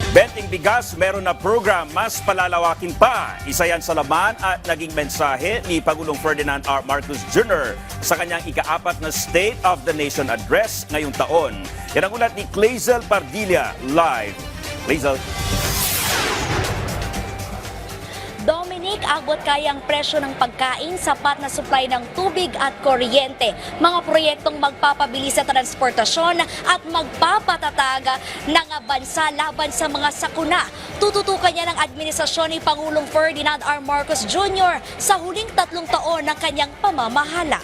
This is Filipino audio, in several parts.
Benting bigas, meron na program, mas palalawakin pa. Isa yan sa laman at naging mensahe ni Pangulong Ferdinand R. Marcos Jr. sa kanyang ika-4 na State of the Nation Address ngayong taon. Yan ang ulat ni Clazel Pardilla, live. Clazel. Dominic, abot kayang presyo ng pagkain, sapat na supply ng tubig at kuryente. Mga proyektong magpapabilis sa transportasyon at magpapatatag ng bansa laban sa mga sakuna. Tututukan niya ng administrasyon ni Pangulong Ferdinand R. Marcos Jr. sa huling 3 taon ng kanyang pamamahala.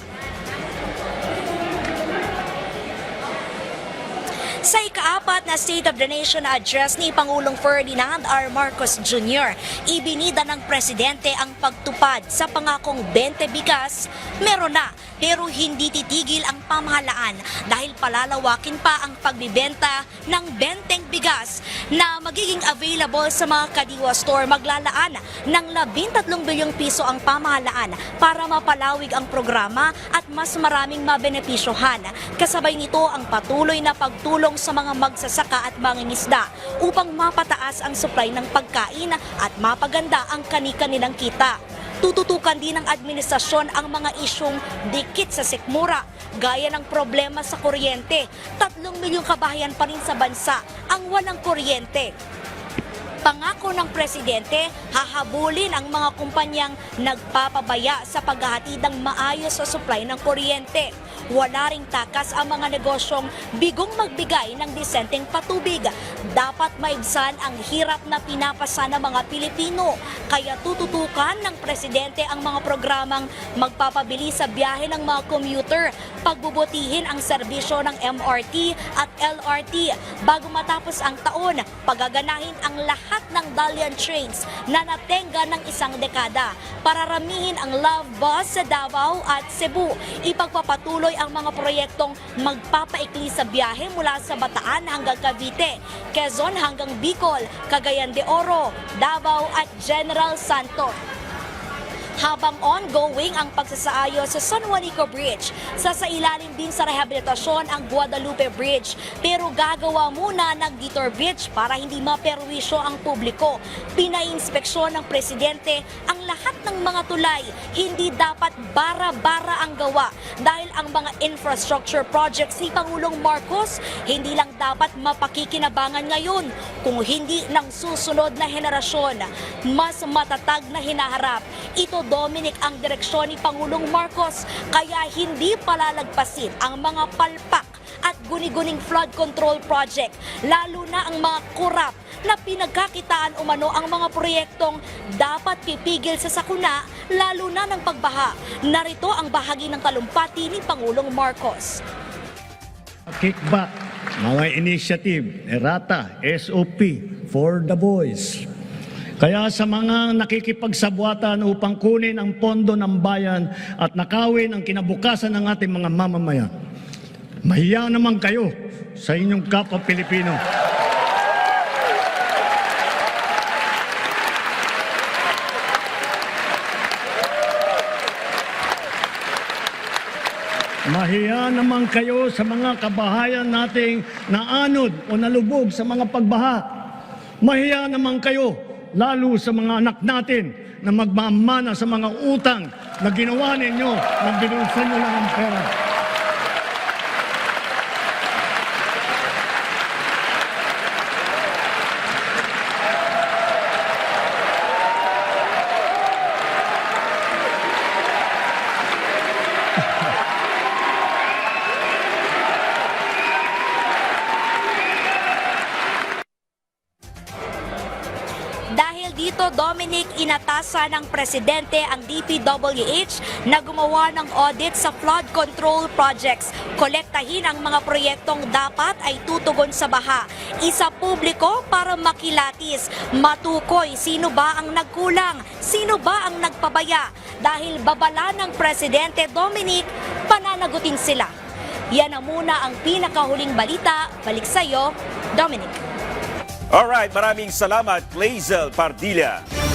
Sa ika-4 na State of the Nation Address ni Pangulong Ferdinand R. Marcos Jr., ibinida ng Presidente ang pagtupad sa pangakong 20 bigas. Meron na, pero hindi titigil ang pamahalaan dahil palalawakin pa ang pagbibenta ng 20 bigas na magiging available sa mga Kadiwa Store. Maglalaan ng 13 bilyong piso ang pamahalaan para mapalawig ang programa at mas maraming mabenepisyohan. Kasabay nito ang patuloy na pagtulong sa mga magsasaka at mangingisda upang mapataas ang supply ng pagkain at mapaganda ang kani-kanilang kita. Tututukan din ng administrasyon ang mga isyong dikit sa sikmura, gaya ng problema sa kuryente. 3 milyong kabahayan pa rin sa bansa ang walang kuryente. Pangako ng Presidente, hahabulin ang mga kumpanyang nagpapabaya sa paghahatid ng maayos sa supply ng kuryente. Wala ring takas ang mga negosyong bigong magbigay ng disenteng patubig. Dapat maibsan ang hirap na pinapasa ng mga Pilipino. Kaya tututukan ng Presidente ang mga programang magpapabilis sa biyahe ng mga commuter, pagbubutihin ang serbisyo ng MRT at LRT. Bago matapos ang taon, pagaganahin ang lahat ng Dalian trains na natenga ng 1 dekada. Pararamihin ang Love Bus sa Davao at Cebu. Ipagpapatuloy ang mga proyektong magpapaikli sa biyahe mula sa Bataan hanggang Cavite, Quezon hanggang Bicol, Cagayan de Oro, Davao at General Santos. Habang ongoing ang pagsasaayos sa San Juanico Bridge, sasailalim din sa rehabilitasyon ang Guadalupe Bridge. Pero gagawa muna ng Detour Bridge para hindi maperwisyo ang publiko. Pinainspeksyon ng Presidente ang lahat ng mga tulay. Hindi dapat bara-bara ang gawa dahil ang mga infrastructure projects ni Pangulong Marcos hindi lang dapat mapakikinabangan ngayon, kung hindi ng susunod na henerasyon. Mas matatag na hinaharap. Ito, Dominic, ang direksyon ni Pangulong Marcos, kaya hindi palalagpasin ang mga palpak at guni-guning flood control project, lalo na ang mga kurap na pinagkakitaan umano ang mga proyektong dapat pipigil sa sakuna, lalo na ng pagbaha. Narito ang bahagi ng talumpati ni Pangulong Marcos. Kickback, mga initiative, errata, SOP for the boys. Kaya sa mga nakikipagsabwatan upang kunin ang pondo ng bayan at nakawin ang kinabukasan ng ating mga mamamayan, mahiya naman kayo sa inyong kapwa Pilipino. Mahiya naman kayo sa mga kabahayan nating naanod o nalubog sa mga pagbaha. Mahiya naman kayo lalo sa mga anak natin na magmamana sa mga utang na ginawa ninyo na binulsan nyo lang ang pera. Dahil dito, Dominic, inatasan ng Presidente ang DPWH na gumawa ng audit sa flood control projects. Kolektahin ang mga proyektong dapat ay tutugon sa baha. Isa publiko para makilatis. Matukoy sino ba ang nagkulang, sino ba ang nagpabaya. Dahil babala ng Presidente, Dominic, pananagutin sila. Yan na muna ang pinakahuling balita. Balik sa'yo, Dominic. Alright, maraming salamat, Clazel Pardilla.